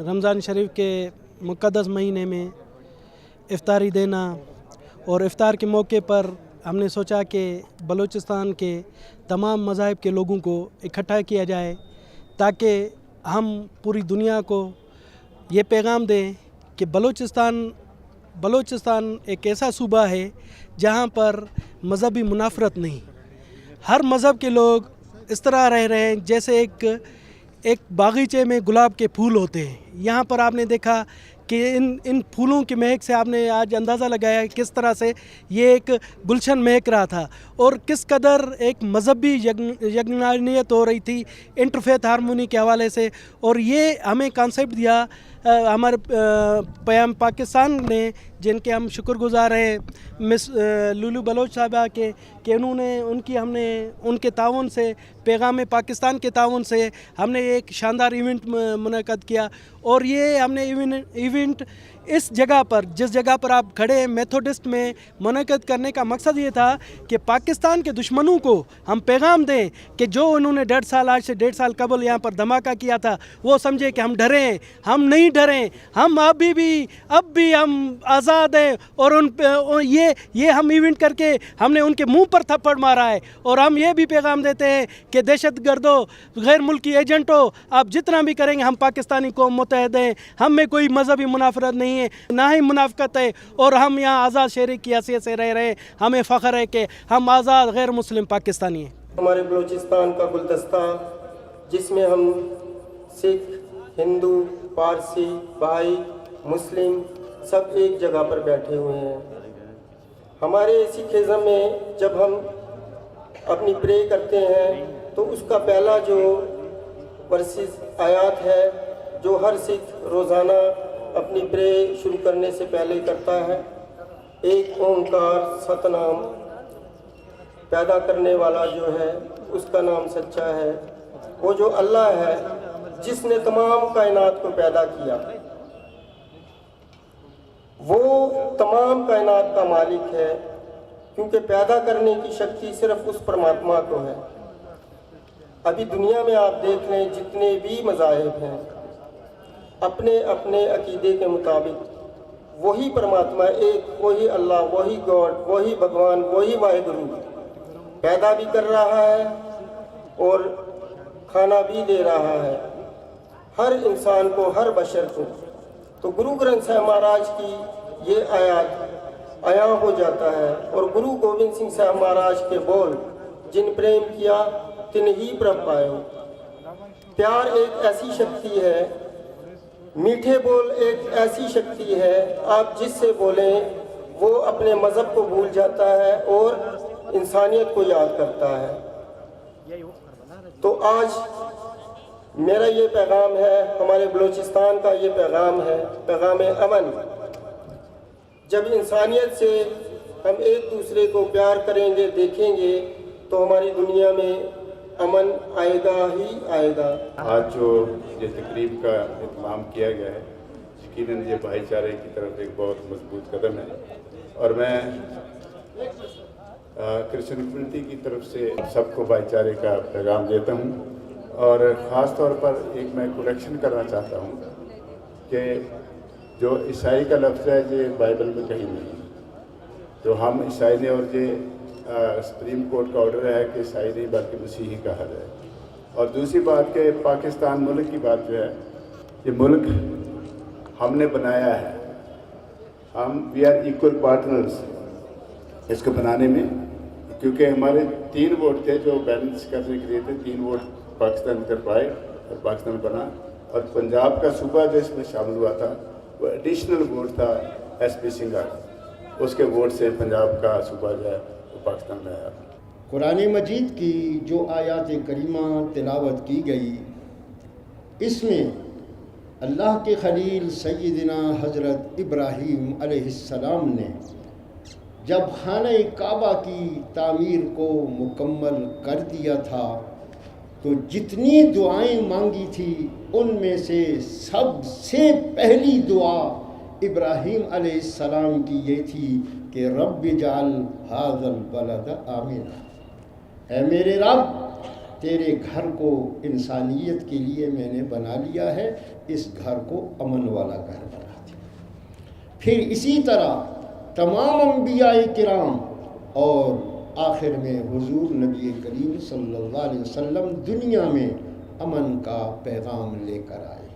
رمضان شریف کے مقدس مہینے میں افطاری دینا اور افطار کے موقع پر ہم نے سوچا کہ بلوچستان کے تمام مذاہب کے لوگوں کو اکٹھا کیا جائے تاکہ ہم پوری دنیا کو یہ پیغام دیں کہ بلوچستان ایک ایسا صوبہ ہے جہاں پر مذہبی منافرت نہیں، ہر مذہب کے لوگ اس طرح رہ رہے ہیں جیسے ایک باغیچے میں گلاب کے پھول ہوتے ہیں۔ یہاں پر آپ نے دیکھا کہ ان پھولوں کی مہک سے آپ نے آج اندازہ لگایا کس طرح سے یہ ایک گلشن مہک رہا تھا اور کس قدر ایک مذہبی یکجہتیت ہو رہی تھی انٹرفیتھ ہارمونی کے حوالے سے، اور یہ ہمیں کانسیپٹ دیا ہمارے پیام پاکستان نے، جن کے ہم شکر گزار ہیں مس لولو بلوچ صاحبہ کے، کہ انہوں نے ان کے تعاون سے، پیغام پاکستان کے تعاون سے ہم نے ایک شاندار ایونٹ منعقد کیا۔ اور یہ ہم نے ایونٹ اس جگہ پر، جس جگہ پر آپ کھڑے ہیں میتھوڈسٹ میں منعقد کرنے کا مقصد یہ تھا کہ پاکستان کے دشمنوں کو ہم پیغام دیں کہ جو انہوں نے آج سے 1.5 سال قبل یہاں پر دھماکہ کیا تھا وہ سمجھے کہ ہم ڈریں، ہم نہیں ڈریں، ہم اب بھی ہم آزاد ہیں۔ اور یہ ہم ایونٹ کر کے ہم نے ان کے منہ پر تھپڑ مارا ہے، اور ہم یہ بھی پیغام دیتے ہیں کہ دہشت گردوں، غیر ملکی ایجنٹوں، آپ جتنا بھی کریں گے ہم پاکستانی قوم متحد ہیں، ہم میں کوئی مذہبی منافرت نہیں ہے، نہ ہی منافقت ہے، اور ہم یہاں آزاد شہری کی حیثیت سے رہ رہے ہیں۔ ہمیں فخر ہے کہ ہم آزاد غیر مسلم پاکستانی ہیں۔ ہمارے بلوچستان کا گلدستہ جس میں ہم سکھ، ہندو، پارسی، بھائی، مسلم سب ایک جگہ پر بیٹھے ہوئے ہیں۔ ہمارے سکھزم میں جب ہم اپنی پرے کرتے ہیں تو اس کا پہلا جو ورسز آیات ہے جو ہر سکھ روزانہ اپنی پرے شروع کرنے سے پہلے کرتا ہے، ایک اومکار ستنام، پیدا کرنے والا جو ہے اس کا نام سچا ہے، وہ جو اللہ ہے جس نے تمام کائنات کو پیدا کیا، وہ تمام کائنات کا مالک ہے، کیونکہ پیدا کرنے کی شکتی صرف اس پرماتما کو ہے۔ ابھی دنیا میں آپ دیکھ لیں جتنے بھی مذاہب ہیں اپنے اپنے عقیدے کے مطابق وہی پرماتما ایک، وہی اللہ، وہی گاڈ، وہی بھگوان، وہی واحد روح پیدا بھی کر رہا ہے اور کھانا بھی دے رہا ہے ہر انسان کو، ہر بشر کو۔ تو گرو گرنتھ صاحب مہاراج کی یہ آیات عیاں ہو جاتا ہے، اور گرو گوبند سنگھ صاحب مہاراج کے بول، جن پریم کیا تن ہی پرب پائے۔ پیار ایک ایسی شکتی ہے، میٹھے بول ایک ایسی شکتی ہے، آپ جس سے بولیں وہ اپنے مذہب کو بھول جاتا ہے اور انسانیت کو یاد کرتا ہے۔ تو آج میرا یہ پیغام ہے، ہمارے بلوچستان کا یہ پیغام ہے، پیغام امن۔ جب انسانیت سے ہم ایک دوسرے کو پیار کریں گے، دیکھیں گے، تو ہماری دنیا میں امن آئے گا ہی آئے گا۔ آج جو یہ تقریب کا اہتمام کیا گیا ہے، یقیناً یہ بھائی چارے کی طرف ایک بہت مضبوط قدم ہے، اور میں کرسچن کمیونٹی کی طرف سے سب کو بھائی چارے کا پیغام دیتا ہوں، اور خاص طور پر ایک میں کوریکشن کرنا چاہتا ہوں کہ جو عیسائی کا لفظ ہے یہ بائبل میں کہیں نہیں، جو ہم عیسائی نے، اور یہ سپریم کورٹ کا آرڈر ہے کہ عیسائی نہیں بلکہ مسیحی کا حل ہے۔ اور دوسری بات کہ پاکستان ملک کی بات جو ہے، یہ ملک ہم نے بنایا ہے، وی آر ایکول پارٹنرز اس کو بنانے میں، کیونکہ ہمارے 3 ووٹ تھے جو بیلنس کرنے کے لیے تھے، 3 ووٹ پاکستان کر پائے اور پاکستان بنا، اور پنجاب کا صوبہ جو اس میں شامل ہوا تھا وہ ایڈیشنل ووٹ تھا ایس پی سنگھا، اس کے ووٹ سے پنجاب کا صوبہ جو ہے وہ پاکستان میں آیا۔ قرآن مجید کی جو آیات کریمہ تلاوت کی گئی، اس میں اللہ کے خلیل سیدنا حضرت ابراہیم علیہ السلام نے جب خانہ کعبہ کی تعمیر کو مکمل کر دیا تھا تو جتنی دعائیں مانگی تھی ان میں سے سب سے پہلی دعا ابراہیم علیہ السلام کی یہ تھی کہ رب اجعل ھذا البلد آمنا، اے میرے رب تیرے گھر کو انسانیت کے لیے میں نے بنا لیا ہے، اس گھر کو امن والا گھر بنا دیا۔ پھر اسی طرح تمام انبیاء کرام اور آخر میں حضور نبی کریم صلی اللہ علیہ وسلم دنیا میں امن کا پیغام لے کر آئے۔